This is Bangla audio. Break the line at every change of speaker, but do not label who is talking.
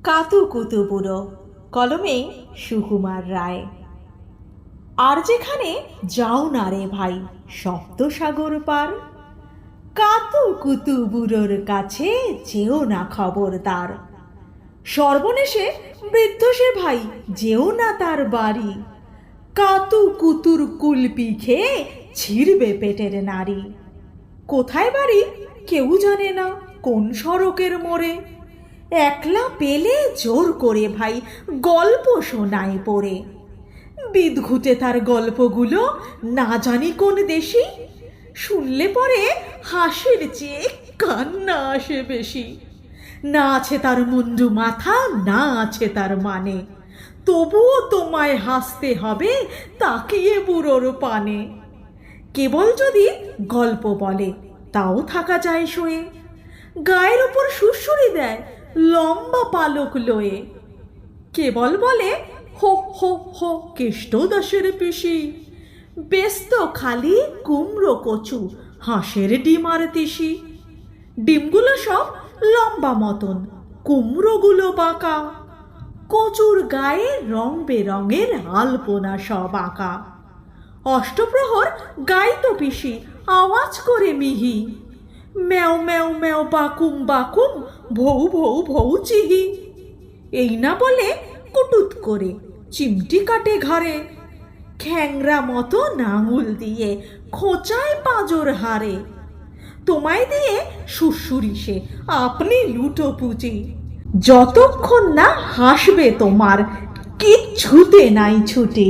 কাতু কুতু বুড়ো, কলমে সুকুমার রায়। আর যেখানে যাও না রে ভাই সপ্তসাগর পার, কাতু কুতু বুড়োর কাছে যেও না খবরদার। সর্বনেশে বৃদ্ধ সে ভাই, যেও না তার বাড়ি। কাতু কুতুর কুলপি খেয়ে ছিঁড়বে পেটের নারী। কোথায় বাড়ি কেউ জানে না, কোন সড়কের মোড়ে। একলা পেলে জোর করে ভাই গল্প শোনায় পড়ে। বিদঘুটে তার গল্পগুলো না জানি কোন দেশি, শুনলে পরে হাসির চেয়ে কান্না আসে বেশি। না আছে তার মুন্ডু মাথা, না আছে তার মানে, তবুও তোমায় হাসতে হবে তাকিয়ে বুড়োর পানে। কেবল যদি গল্প বলে তাও থাকা যায় শোয়ে, গায়ের উপর সুরসুরি দেয় লম্বা পালক লয়ে। কেবল বলে হো হো হো কেষ্টদাসের পিসি, ব্যস্ত খালি কুমড়ো কচু হাঁসের ডিম আর তিসি। ডিমগুলো সব লম্বা মতন, কুমড়োগুলো বাঁকা, কচুর গায়ে রং বেরঙের আলপনা সব আঁকা। অষ্টপ্রহর গাইতো পিসি আওয়াজ করে মিহি, ম্যাও ম্যাও ম্যাও বাকুম বাকুম ভৌ ভৌ ভৌ চিহি। এই না বলে কুটুত করে চিমটি কাটে ঘাড়ে, খ্যাংরা মতো নাঙুল দিয়ে খোঁচায় পাঁজর হারে। তোমায় দিয়ে সুরসুরি সে আপনি লুটো পুচি, যতক্ষণ না হাসবে তোমার কিচ্ছুতে নাই ছুটি।